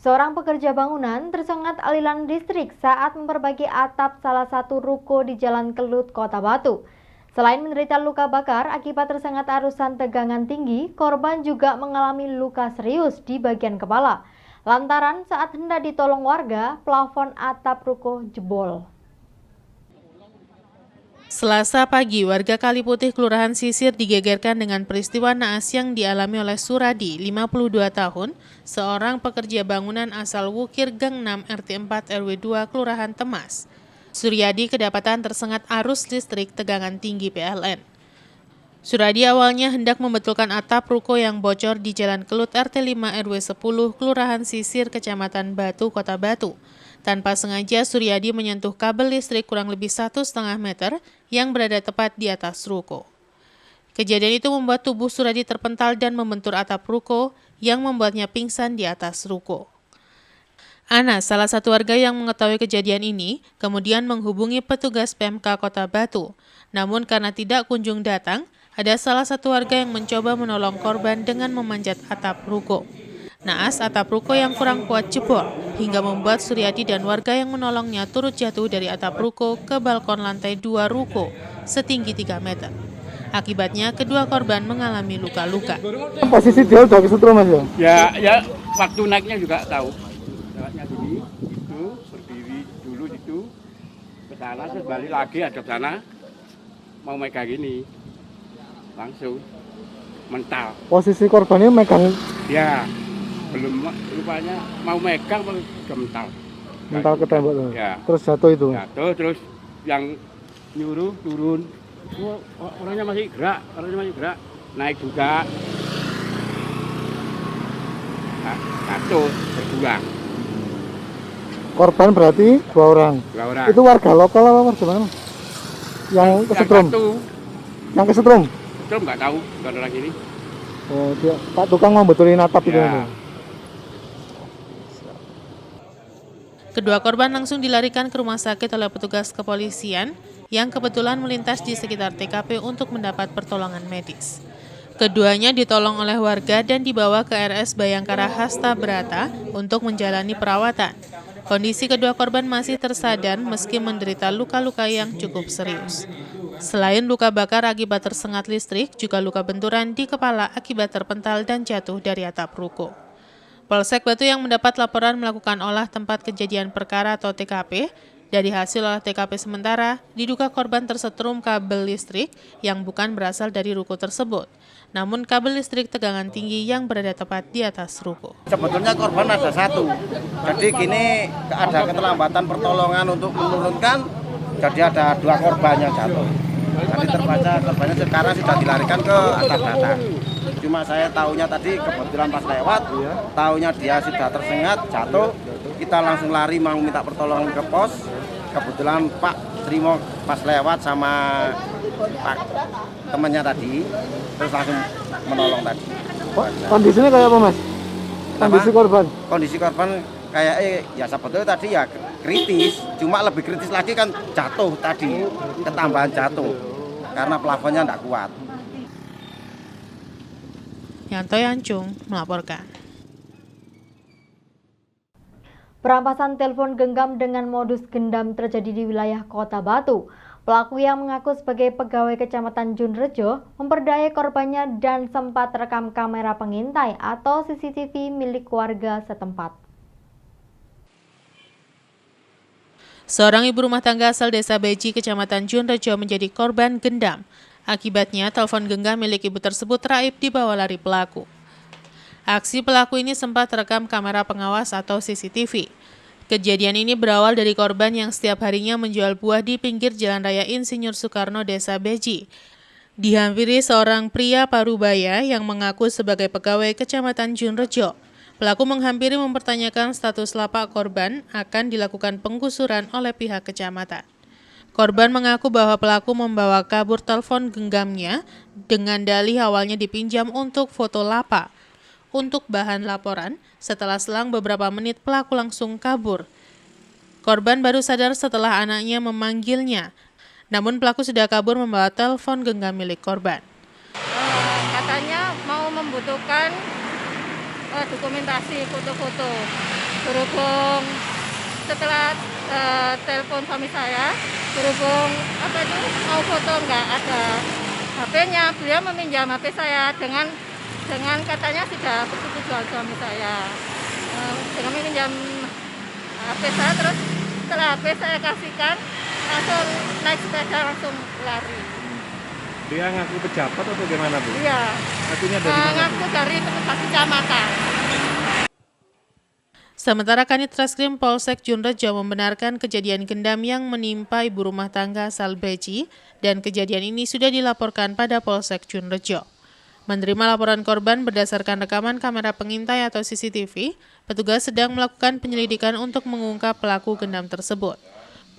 Seorang pekerja bangunan tersengat aliran listrik saat memperbaiki atap salah satu ruko di Jalan Kelut, Kota Batu. Selain menderita luka bakar akibat tersengat arusan tegangan tinggi, korban juga mengalami luka serius di bagian kepala. Lantaran saat hendak ditolong warga, plafon atap ruko jebol. Selasa pagi, warga Kaliputih, Kelurahan Sisir digegerkan dengan peristiwa naas yang dialami oleh Suradi, 52 tahun, seorang pekerja bangunan asal Wukir Gang 6 RT 4 RW 2 Kelurahan Temas. Suryadi kedapatan tersengat arus listrik tegangan tinggi PLN. Suradi awalnya hendak membetulkan atap ruko yang bocor di Jalan Kelut RT 5 RW 10 Kelurahan Sisir, Kecamatan Batu, Kota Batu. Tanpa sengaja, Suryadi menyentuh kabel listrik kurang lebih 1,5 meter yang berada tepat di atas ruko. Kejadian itu membuat tubuh Suryadi terpental dan membentur atap ruko yang membuatnya pingsan di atas ruko. Anas, salah satu warga yang mengetahui kejadian ini, kemudian menghubungi petugas PMK Kota Batu. Namun karena tidak kunjung datang, ada salah satu warga yang mencoba menolong korban dengan memanjat atap ruko. Naas, atap ruko yang kurang kuat jebol, hingga membuat Suryadi dan warga yang menolongnya turut jatuh dari atap ruko ke balkon lantai 2 ruko setinggi 3 meter. Akibatnya, kedua korban mengalami luka-luka. Posisi dia udah kesetrum, Mas ya? Ya, waktu naiknya juga tahu. Lewatnya sini, itu, berdiri dulu situ, ke sana, terus balik lagi ada sana, mau megang gini, langsung mental. Posisi korbannya megang? Ya. Belum, rupanya mau megang udah mental. Mental ke tembok tuh. Ya. Terus jatuh itu. Jatuh, terus yang nyuruh turun. Oh, orangnya masih gerak, naik juga. Nah, jatuh berdua. Korban berarti 2 orang. 2 orang. Itu warga lokal apa warga mana? Yang kesetrum. Yang kesetrum. Kesetrum nggak tahu, bukan orang ini. Oh, dia Pak tukang mau betulin atap itu. Ya. Kedua korban langsung dilarikan ke rumah sakit oleh petugas kepolisian yang kebetulan melintas di sekitar TKP untuk mendapat pertolongan medis. Keduanya ditolong oleh warga dan dibawa ke RS Bayangkara Hasta Brata untuk menjalani perawatan. Kondisi kedua korban masih tersadar meski menderita luka-luka yang cukup serius. Selain luka bakar akibat tersengat listrik, juga luka benturan di kepala akibat terpental dan jatuh dari atap ruko. Polsek Batu yang mendapat laporan melakukan olah tempat kejadian perkara atau TKP. Dari hasil olah TKP sementara, diduga korban tersetrum kabel listrik yang bukan berasal dari ruko tersebut, namun kabel listrik tegangan tinggi yang berada tepat di atas ruko. Sebetulnya korban ada 1, jadi kini ada keterlambatan pertolongan untuk menurunkan, jadi ada 2 korban yang jatuh. Tadi terbaca korbannya sekarang sudah dilarikan ke atas data. Cuma saya tahunya tadi kebetulan pas lewat, tahunya dia sudah tersengat, jatuh. Kita langsung lari mau minta pertolongan ke pos. Kebetulan Pak Trimo pas lewat sama Pak temannya tadi, terus langsung menolong tadi. Kondisinya kayak apa, Mas? Kondisi korban? Kondisi korban kayak ya sebetulnya tadi ya kritis, cuma lebih kritis lagi kan jatuh tadi, ketambahan jatuh karena plafonnya tidak kuat. Yanto Yancung melaporkan. Perampasan telepon genggam dengan modus gendam terjadi di wilayah Kota Batu. Pelaku yang mengaku sebagai pegawai Kecamatan Junrejo memperdaya korbannya dan sempat rekam kamera pengintai atau CCTV milik warga setempat. Seorang ibu rumah tangga asal Desa Beji, Kecamatan Junrejo menjadi korban gendam. Akibatnya, telepon genggam milik ibu tersebut raib dibawa lari pelaku. Aksi pelaku ini sempat terekam kamera pengawas atau CCTV. Kejadian ini berawal dari korban yang setiap harinya menjual buah di pinggir Jalan Raya Insinyur Soekarno, Desa Beji. Dihampiri seorang pria parubaya yang mengaku sebagai pegawai Kecamatan Junrejo. Pelaku menghampiri mempertanyakan status lapak korban akan dilakukan penggusuran oleh pihak kecamatan. Korban mengaku bahwa pelaku membawa kabur telepon genggamnya dengan dalih awalnya dipinjam untuk foto lapak. Untuk bahan laporan, setelah selang beberapa menit pelaku langsung kabur. Korban baru sadar setelah anaknya memanggilnya. Namun pelaku sudah kabur membawa telepon genggam milik korban. Katanya mau membutuhkan dokumentasi foto-foto. berhubung setelah telepon suami saya, berhubung mau foto nggak ada HP-nya, beliau meminjam HP saya dengan katanya sudah persetujuan suami saya. Dengan meminjam HP saya, terus setelah HP saya kasihkan, langsung naik sepeda langsung lari. Dia ngaku pejabat atau gimana, Bu? Iya. Ngakunya dari mana? Ngaku dari petugas kecamatan. Sementara Kanit Reskrim Polsek Junrejo membenarkan kejadian gendam yang menimpa ibu rumah tangga asal Beci dan kejadian ini sudah dilaporkan pada Polsek Junrejo. Menerima laporan korban berdasarkan rekaman kamera pengintai atau CCTV, petugas sedang melakukan penyelidikan untuk mengungkap pelaku gendam tersebut.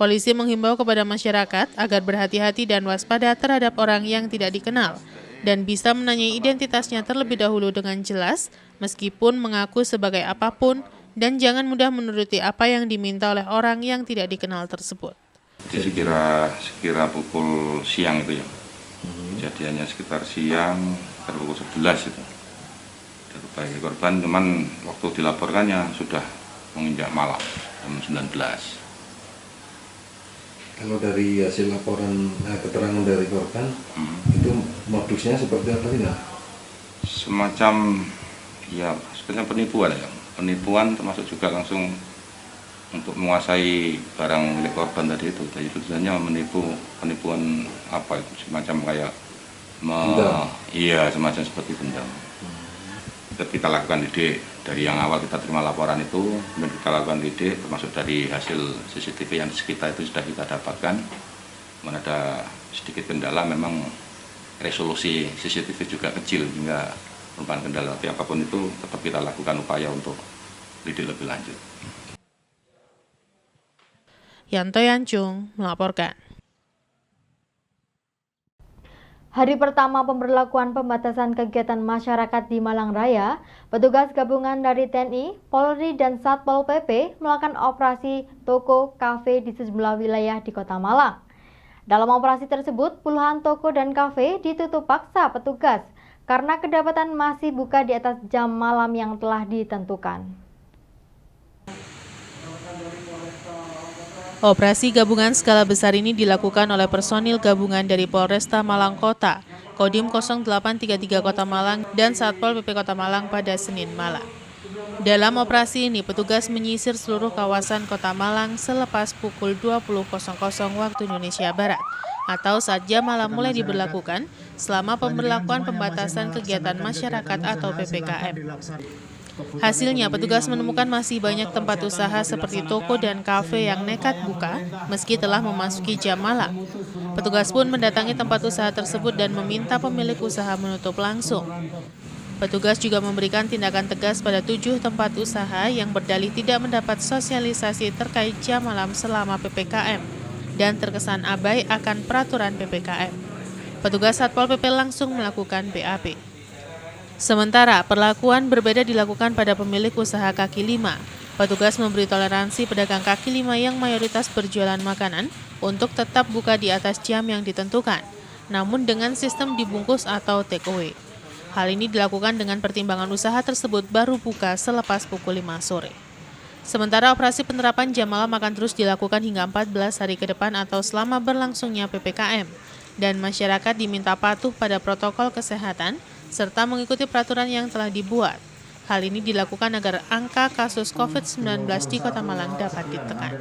Polisi menghimbau kepada masyarakat agar berhati-hati dan waspada terhadap orang yang tidak dikenal dan bisa menanyai identitasnya terlebih dahulu dengan jelas meskipun mengaku sebagai apapun dan jangan mudah menuruti apa yang diminta oleh orang yang tidak dikenal tersebut. Jadi sekira pukul siang itu ya. Kejadiannya sekitar siang, sekitar pukul 11 itu. Dari korban, cuman waktu dilaporkannya sudah menginjak malam, jam 19. Kalau dari hasil laporan keterangan dari korban, itu modusnya seperti apa tidak? Semacam ya sebenarnya penipuan ya. Penipuan termasuk juga langsung untuk menguasai barang milik korban tadi itu. Jadi itu sebenarnya penipuan apa itu, semacam kayak iya semacam seperti dendam. Kita lakukan lidik dari yang awal kita terima laporan itu, kemudian kita lakukan lidik termasuk dari hasil CCTV yang di sekitar itu sudah kita dapatkan. Kemudian ada sedikit kendala, memang resolusi CCTV juga kecil hingga merupakan kendala, tapi apapun itu tetap kita lakukan upaya untuk lidik lebih lanjut. Yanto Yancung melaporkan. Hari pertama pemberlakuan pembatasan kegiatan masyarakat di Malang Raya, petugas gabungan dari TNI, Polri, dan Satpol PP melakukan operasi toko, kafe di sejumlah wilayah di Kota Malang. Dalam operasi tersebut, puluhan toko dan kafe ditutup paksa petugas karena kedapatan masih buka di atas jam malam yang telah ditentukan. Operasi gabungan skala besar ini dilakukan oleh personil gabungan dari Polresta Malang Kota, Kodim 0833 Kota Malang, dan Satpol PP Kota Malang pada Senin malam. Dalam operasi ini, petugas menyisir seluruh kawasan Kota Malang selepas pukul 20.00 waktu Indonesia Barat, atau saat jam malam mulai diberlakukan selama pemberlakuan pembatasan kegiatan masyarakat atau PPKM. Hasilnya, petugas menemukan masih banyak tempat usaha seperti toko dan kafe yang nekat buka meski telah memasuki jam malam. Petugas pun mendatangi tempat usaha tersebut dan meminta pemilik usaha menutup langsung. Petugas juga memberikan tindakan tegas pada 7 tempat usaha yang berdalih tidak mendapat sosialisasi terkait jam malam selama PPKM dan terkesan abai akan peraturan PPKM. Petugas Satpol PP langsung melakukan BAP. Sementara perlakuan berbeda dilakukan pada pemilik usaha kaki lima. Petugas memberi toleransi pedagang kaki lima yang mayoritas berjualan makanan untuk tetap buka di atas jam yang ditentukan, namun dengan sistem dibungkus atau take away. Hal ini dilakukan dengan pertimbangan usaha tersebut baru buka selepas pukul 5 sore. Sementara operasi penerapan jam malam akan terus dilakukan hingga 14 hari ke depan atau selama berlangsungnya PPKM, dan masyarakat diminta patuh pada protokol kesehatan serta mengikuti peraturan yang telah dibuat. Hal ini dilakukan agar angka kasus COVID-19 di Kota Malang dapat ditekan.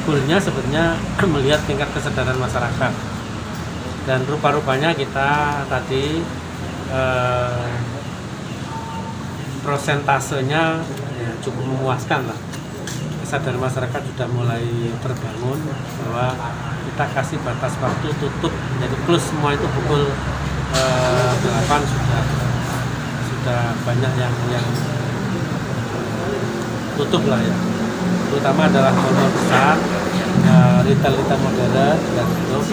Goalnya sebenarnya melihat tingkat kesadaran masyarakat, dan rupa-rupanya kita tadi prosentasenya cukup memuaskan lah. Kesadaran masyarakat sudah mulai terbangun bahwa kita kasih batas waktu tutup, jadi close semua itu pukul 8 sudah banyak yang tutup lah ya. Terutama adalah mall besar, retail modern dan tutup.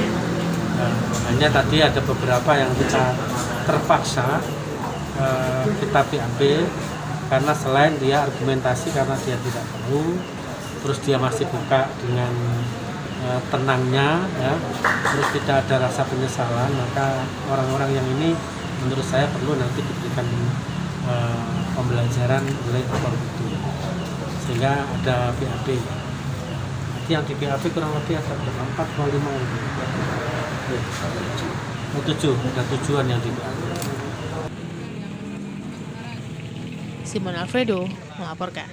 Hanya tadi ada beberapa yang kita terpaksa kita BAP karena selain dia argumentasi karena dia tidak tahu, terus dia masih buka dengan tenangnya, ya, terus tidak ada rasa penyesalan, maka orang-orang yang ini menurut saya perlu nanti diberikan pembelajaran oleh otoritas, sehingga ada BAB. Nanti yang di BAB kurang lebih ada 4,5 ribu. 7, ada tujuan yang di BAB. Simon Alfredo melaporkan.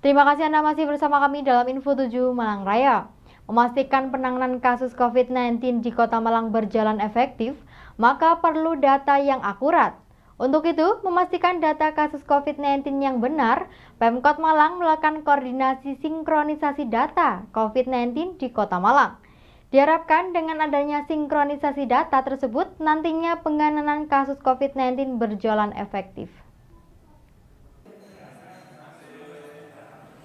Terima kasih Anda masih bersama kami dalam Info 7 Malang Raya. Memastikan penanganan kasus COVID-19 di Kota Malang berjalan efektif, maka perlu data yang akurat. Untuk itu, memastikan data kasus COVID-19 yang benar, Pemkot Malang melakukan koordinasi sinkronisasi data COVID-19 di Kota Malang. Diharapkan dengan adanya sinkronisasi data tersebut, nantinya penanganan kasus COVID-19 berjalan efektif.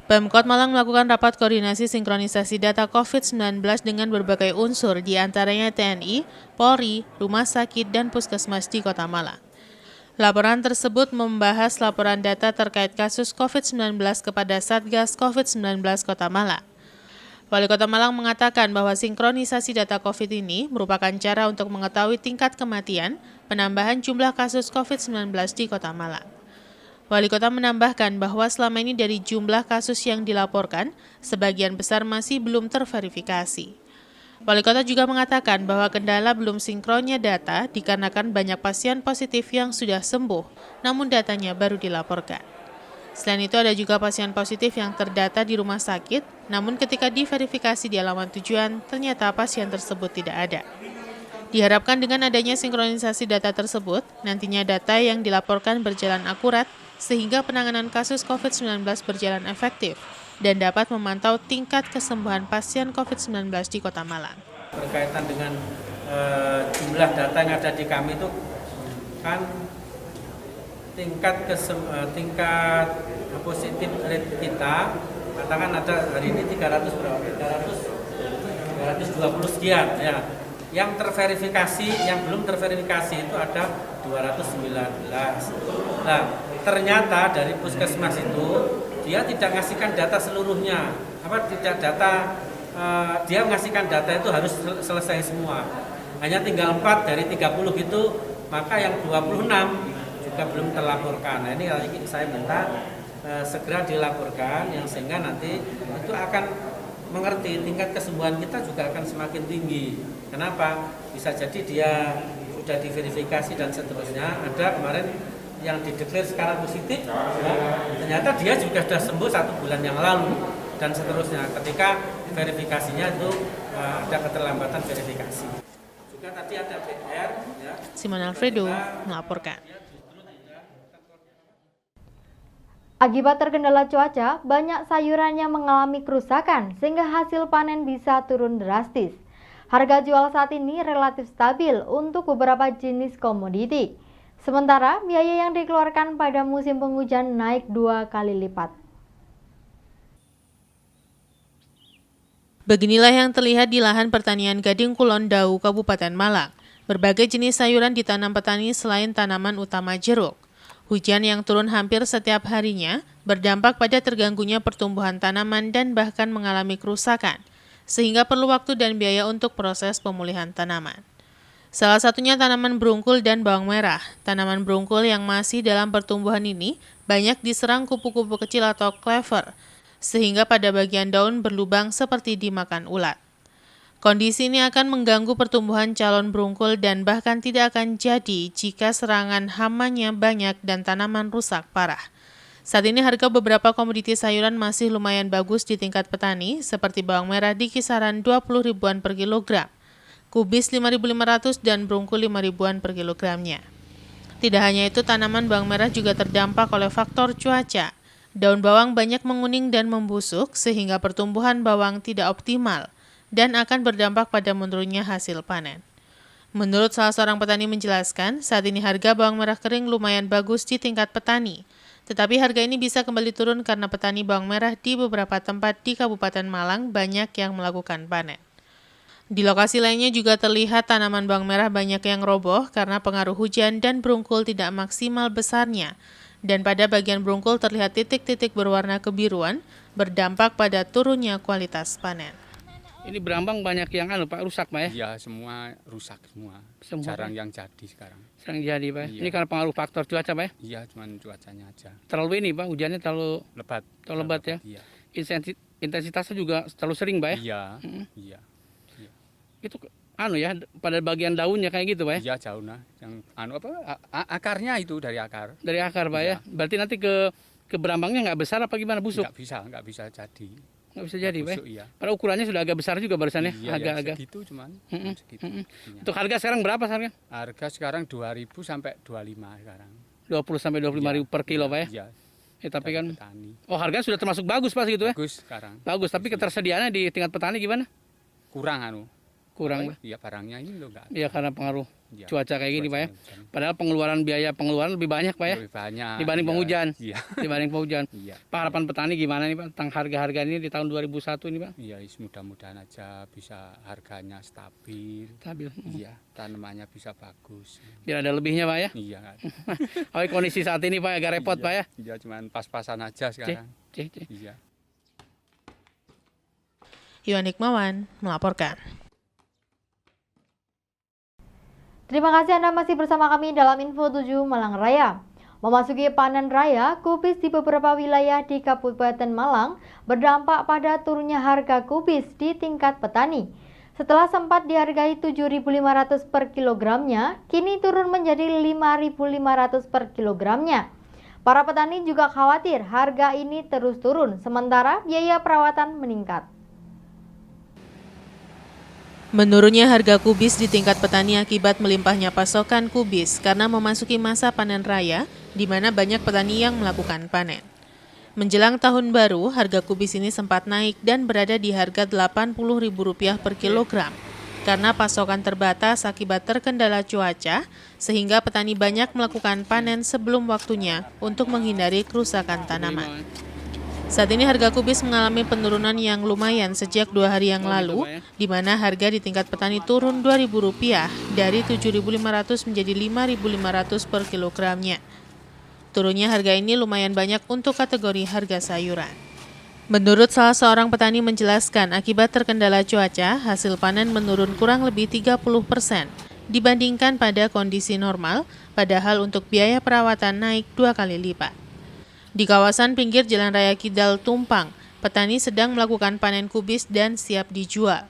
Pemkot Malang melakukan rapat koordinasi sinkronisasi data COVID-19 dengan berbagai unsur, diantaranya TNI, Polri, Rumah Sakit, dan Puskesmas di Kota Malang. Laporan tersebut membahas laporan data terkait kasus COVID-19 kepada Satgas COVID-19 Kota Malang. Wali Kota Malang mengatakan bahwa sinkronisasi data COVID ini merupakan cara untuk mengetahui tingkat kematian, penambahan jumlah kasus COVID-19 di Kota Malang. Wali Kota menambahkan bahwa selama ini dari jumlah kasus yang dilaporkan, sebagian besar masih belum terverifikasi. Wali Kota juga mengatakan bahwa kendala belum sinkronnya data dikarenakan banyak pasien positif yang sudah sembuh, namun datanya baru dilaporkan. Selain itu ada juga pasien positif yang terdata di rumah sakit, namun ketika diverifikasi di alamat tujuan, ternyata pasien tersebut tidak ada. Diharapkan dengan adanya sinkronisasi data tersebut, nantinya data yang dilaporkan berjalan akurat, sehingga penanganan kasus COVID-19 berjalan efektif dan dapat memantau tingkat kesembuhan pasien COVID-19 di Kota Malang. Berkaitan dengan jumlah data yang ada di kami itu kan tingkat positif rate kita, katakan ada hari ini 300 berapa? 320 sekian ya. Yang terverifikasi, yang belum terverifikasi itu ada 219. Nah, ternyata dari puskesmas itu dia tidak ngasihkan data seluruhnya. Dia ngasihkan data itu harus selesai semua. Hanya tinggal 4 dari 30 gitu, maka yang 26 juga belum terlaporkan. Nah, ini saya minta segera dilaporkan, yang sehingga nanti itu akan mengerti tingkat kesembuhan kita juga akan semakin tinggi. Kenapa? Bisa jadi dia sudah diverifikasi dan seterusnya. Ada kemarin yang dideklar sekarang positif, ternyata dia juga sudah sembuh 1 bulan yang lalu dan seterusnya. Ketika verifikasinya itu ada keterlambatan verifikasi. Juga tadi ada PR. Ya. Simon Alfredo melaporkan. Akibat terkendala cuaca, banyak sayurannya mengalami kerusakan sehingga hasil panen bisa turun drastis. Harga jual saat ini relatif stabil untuk beberapa jenis komoditi. Sementara biaya yang dikeluarkan pada musim penghujan naik 2 kali lipat. Beginilah yang terlihat di lahan pertanian Gading Kulon Dau, Kabupaten Malang. Berbagai jenis sayuran ditanam petani selain tanaman utama jeruk. Hujan yang turun hampir setiap harinya berdampak pada terganggunya pertumbuhan tanaman dan bahkan mengalami kerusakan, sehingga perlu waktu dan biaya untuk proses pemulihan tanaman. Salah satunya tanaman brungkul dan bawang merah. Tanaman brungkul yang masih dalam pertumbuhan ini banyak diserang kupu-kupu kecil atau cleaver, sehingga pada bagian daun berlubang seperti dimakan ulat. Kondisi ini akan mengganggu pertumbuhan calon brungkul dan bahkan tidak akan jadi jika serangan hamanya banyak dan tanaman rusak parah. Saat ini harga beberapa komoditi sayuran masih lumayan bagus di tingkat petani, seperti bawang merah di kisaran 20 ribuan per kilogram, kubis 5.500 dan brungkul 5 ribuan per kilogramnya. Tidak hanya itu, tanaman bawang merah juga terdampak oleh faktor cuaca. Daun bawang banyak menguning dan membusuk sehingga pertumbuhan bawang tidak optimal dan akan berdampak pada menurunnya hasil panen. Menurut salah seorang petani menjelaskan, saat ini harga bawang merah kering lumayan bagus di tingkat petani, tetapi harga ini bisa kembali turun karena petani bawang merah di beberapa tempat di Kabupaten Malang banyak yang melakukan panen. Di lokasi lainnya juga terlihat tanaman bawang merah banyak yang roboh karena pengaruh hujan dan brungkul tidak maksimal besarnya, dan pada bagian brungkul terlihat titik-titik berwarna kebiruan berdampak pada turunnya kualitas panen. Ini berambang banyak yang Pak rusak Pak ya? Iya, semua rusak semua. Jarang yang jadi sekarang. Sering jadi Pak. Iya. Ini karena pengaruh faktor cuaca Pak ya? Iya, cuman cuacanya aja. Terlalu ini Pak, hujannya terlalu Lebat ya? Iya. Intensitasnya juga terlalu sering Pak ya? Iya. Iya. Itu ya, pada bagian daunnya kayak gitu Pak ya? Iya, jauh nah. Yang akarnya itu dari akar. Dari akar Pak ya? Berarti nanti ke berambangnya nggak besar apa gimana, busuk? Nggak bisa jadi. Nggak bisa jadi Pak ya? Iya. Pada ukurannya sudah agak besar juga barusan ya? Iya, Agak-agak. segitu cuman. Segitu. Untuk harga sekarang berapa sekarang? Harga sekarang 2.000 sampai 25 sekarang. 20 sampai 25.000 per kilo Pak ya? Iya. Ya, tapi kan Petani. harga sudah termasuk bagus Pak gitu ya? Bagus sekarang. Bagus, tapi ketersediaannya di tingkat petani gimana? Kurang Kurang Pak? Iya, barangnya ini loh enggak. Iya, karena pengaruh Iya, cuaca kayak gini Pak ya? hujan. Padahal biaya pengeluaran lebih banyak Pak ya? Lebih banyak Dibanding iya. penghujan. Iya. Dibanding penghujan. Iya. Pak, harapan petani gimana nih Pak tentang harga-harga ini di tahun 2001 ini Pak? Iya, mudah-mudahan aja bisa harganya stabil. Stabil. Iya, tanamannya bisa bagus. Biar ada lebihnya Pak ya? Iya kan. Oh, kondisi saat ini Pak agak repot Pak ya? Iya, cuman pas-pasan aja sekarang. Cih. Iya. Iwan Hikmawan melaporkan. Terima kasih Anda masih bersama kami dalam Info 7 Malang Raya. Memasuki panen raya, kubis di beberapa wilayah di Kabupaten Malang berdampak pada turunnya harga kubis di tingkat petani. Setelah sempat dihargai 7.500 per kilogramnya, kini turun menjadi 5.500 per kilogramnya. Para petani juga khawatir harga ini terus turun, sementara biaya perawatan meningkat. Menurunnya harga kubis di tingkat petani akibat melimpahnya pasokan kubis karena memasuki masa panen raya, di mana banyak petani yang melakukan panen. Menjelang tahun baru, harga kubis ini sempat naik dan berada di harga Rp80.000 per kilogram. Karena pasokan terbatas akibat terkendala cuaca, sehingga petani banyak melakukan panen sebelum waktunya untuk menghindari kerusakan tanaman. Saat ini harga kubis mengalami penurunan yang lumayan sejak 2 hari yang lalu, di mana harga di tingkat petani turun Rp2.000 dari Rp7.500 menjadi Rp5.500 per kilogramnya. Turunnya harga ini lumayan banyak untuk kategori harga sayuran. Menurut salah seorang petani menjelaskan, akibat terkendala cuaca, hasil panen menurun kurang lebih 30% dibandingkan pada kondisi normal, padahal untuk biaya perawatan naik 2 kali lipat. Di kawasan pinggir Jalan Raya Kidal Tumpang, petani sedang melakukan panen kubis dan siap dijual.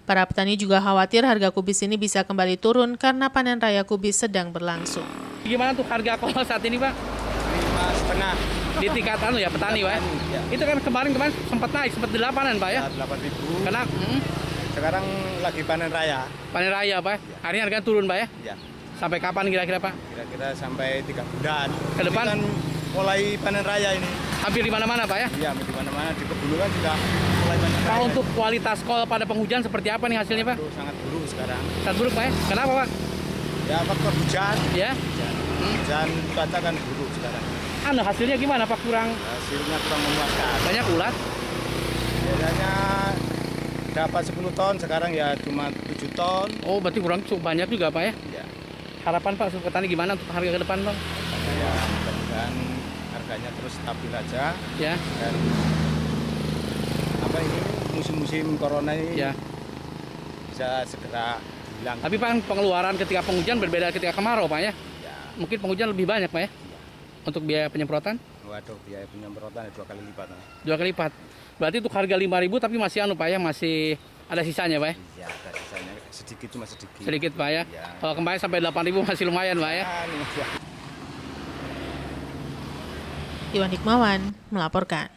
Para petani juga khawatir harga kubis ini bisa kembali turun karena panen raya kubis sedang berlangsung. Gimana tuh harga kol saat ini Pak? 5,5 Di tingkat ya petani Pak ya? Ya. Itu kan kemarin sempat naik, sempat 8-an Pak ya? 8.000. Karena Sekarang lagi panen raya. panen raya Pak ya? Hari ini harga turun Pak ya? Ya. Sampai kapan kira-kira Pak? Kira-kira sampai 3 bulan. Ke depan? Ini kan mulai panen raya ini. Hampir di mana-mana Pak ya? Iya, di mana-mana di kebun kan juga mulai panen raya. Kalau untuk kualitas kol pada penghujan seperti apa nih hasilnya Pak? Itu sangat buruk sekarang. Sangat buruk Pak ya? Kenapa Pak? Ya faktor hujan. Ya? Hujan cuaca kan buruk sekarang. Hasilnya gimana Pak? Kurang Hasilnya kurang memuaskan. banyak ulat? Biasanya dapat 10 ton, sekarang ya cuma 7 ton. Oh, berarti kurang cukup banyak juga Pak ya? Ya, Harapan Pak untuk petani gimana untuk harga ke depan Bang? ya mudah-mudahan harganya terus stabil aja. Ya? Dan apa ini musim-musim corona ini Ya. bisa segera hilang. Tapi Pak, pengeluaran ketika penghujan berbeda ketika kemarau Pak ya? Ya, Mungkin penghujan lebih banyak Pak ya? Untuk biaya penyemprotan? waduh, biaya penyemprotan 2 kali lipat. 2 kali lipat. Berarti untuk harga 5.000 tapi masih Pak ya? Masih ada sisanya Pak ya? Ya, ada sisanya sedikit, cuma sedikit. Sedikit Pak ya? Ya. Kalau kemarin sampai 8.000 masih lumayan Pak ya? Ya. Iwan Hikmawan melaporkan.